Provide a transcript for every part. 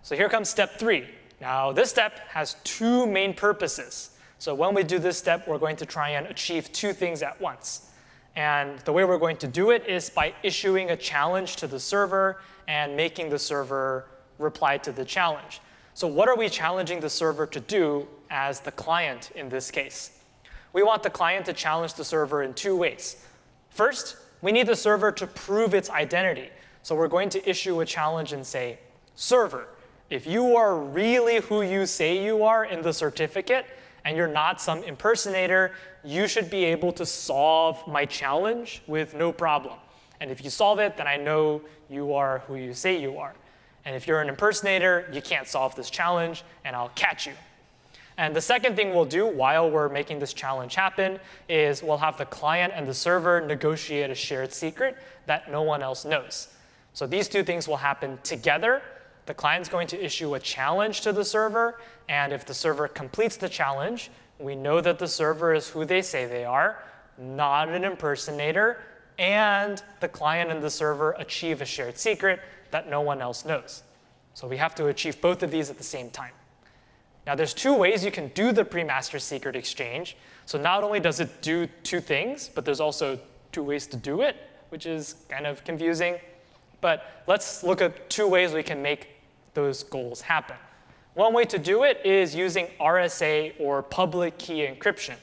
So here comes step 3. Now, this step has 2 main purposes. So when we do this step, we're going to try and achieve 2 things at once. And the way we're going to do it is by issuing a challenge to the server and making the server reply to the challenge. So what are we challenging the server to do as the client in this case? We want the client to challenge the server in 2 ways. First, we need the server to prove its identity. So we're going to issue a challenge and say, server, if you are really who you say you are in the certificate, and you're not some impersonator, you should be able to solve my challenge with no problem. And if you solve it, then I know you are who you say you are. And if you're an impersonator, you can't solve this challenge, and I'll catch you. And the second thing we'll do while we're making this challenge happen is we'll have the client and the server negotiate a shared secret that no one else knows. So these 2 things will happen together. The client's going to issue a challenge to the server, and if the server completes the challenge, we know that the server is who they say they are, not an impersonator, and the client and the server achieve a shared secret that no one else knows. So we have to achieve both of these at the same time. Now there's 2 ways you can do the Premaster secret exchange. So not only does it do 2 things, but there's also 2 ways to do it, which is kind of confusing. But let's look at 2 ways we can make those goals happen. One way to do it is using RSA or public key encryption.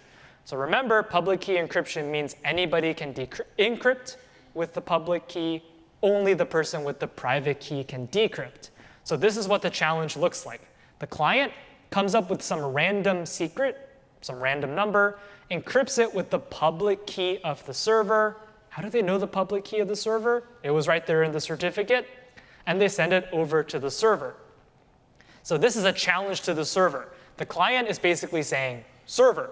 So remember, public key encryption means anybody can encrypt with the public key. Only the person with the private key can decrypt. So this is what the challenge looks like. The client comes up with some random secret, some random number, encrypts it with the public key of the server. How do they know the public key of the server? It was right there in the certificate. And they send it over to the server. So this is a challenge to the server. The client is basically saying, server,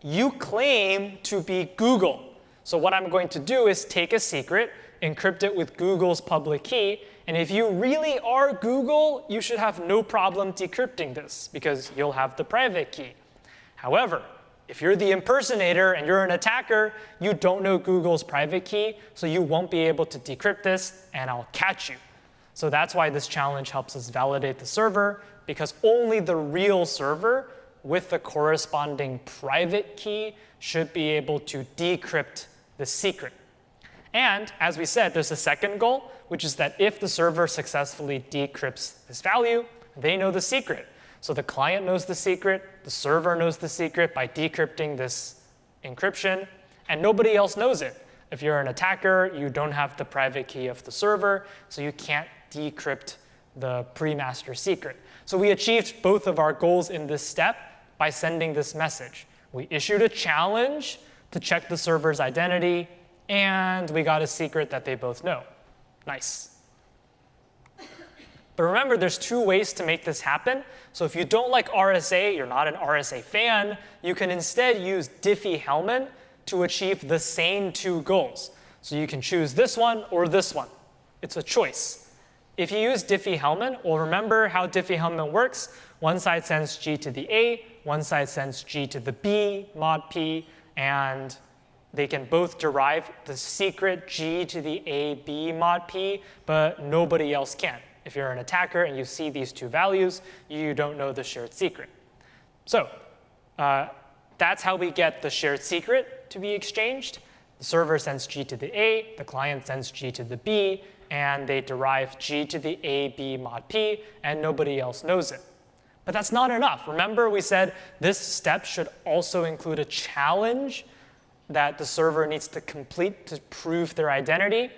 you claim to be Google. So what I'm going to do is take a secret, encrypt it with Google's public key, and if you really are Google, you should have no problem decrypting this because you'll have the private key. However, if you're the impersonator and you're an attacker, you don't know Google's private key, so you won't be able to decrypt this, and I'll catch you. So that's why this challenge helps us validate the server, because only the real server with the corresponding private key should be able to decrypt the secret. And as we said, there's a second goal, which is that if the server successfully decrypts this value, they know the secret. So the client knows the secret, the server knows the secret by decrypting this encryption, and nobody else knows it. If you're an attacker, you don't have the private key of the server, so you can't decrypt the Premaster secret. So we achieved both of our goals in this step by sending this message. We issued a challenge to check the server's identity, and we got a secret that they both know. Nice. But remember, there's 2 ways to make this happen. So if you don't like RSA, you're not an RSA fan, you can instead use Diffie-Hellman to achieve the same 2 goals. So you can choose this one or this one. It's a choice. If you use Diffie-Hellman, well, remember how Diffie-Hellman works. One side sends G to the A, one side sends G to the B mod P, and they can both derive the secret G to the A, B mod P, but nobody else can. If you're an attacker and you see these 2 values, you don't know the shared secret. So that's how we get the shared secret to be exchanged. The server sends G to the A, the client sends G to the B, and they derive G to the A, B mod P, and nobody else knows it. But that's not enough. Remember, we said this step should also include a challenge that the server needs to complete to prove their identity.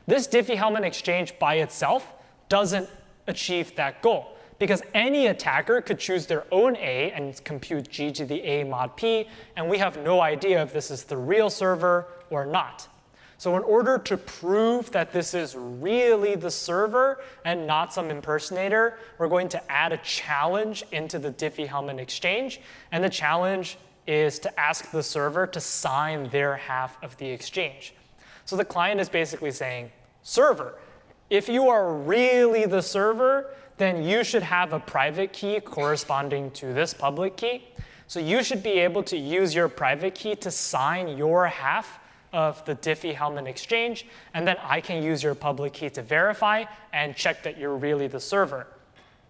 This Diffie-Hellman exchange by itself doesn't achieve that goal, because any attacker could choose their own A and compute G to the A mod P, and we have no idea if this is the real server or not. So in order to prove that this is really the server and not some impersonator, we're going to add a challenge into the Diffie-Hellman exchange, and the challenge is to ask the server to sign their half of the exchange. So the client is basically saying, server, if you are really the server, then you should have a private key corresponding to this public key. So you should be able to use your private key to sign your half of the Diffie-Hellman exchange, and then I can use your public key to verify and check that you're really the server.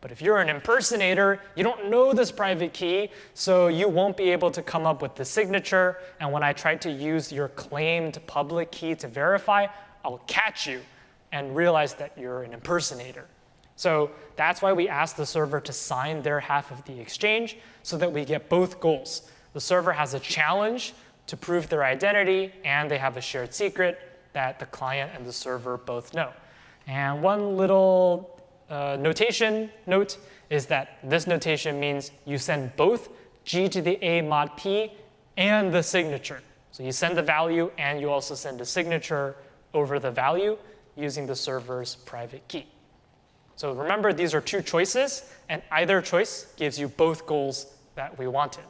But if you're an impersonator, you don't know this private key, so you won't be able to come up with the signature. And when I try to use your claimed public key to verify, I'll catch you and realize that you're an impersonator. So that's why we ask the server to sign their half of the exchange so that we get both goals. The server has a challenge to prove their identity, and they have a shared secret that the client and the server both know. And one little note is that this notation means you send both g to the a mod p and the signature. So you send the value and you also send a signature over the value using the server's private key. So remember, these are two choices, and either choice gives you both goals that we wanted.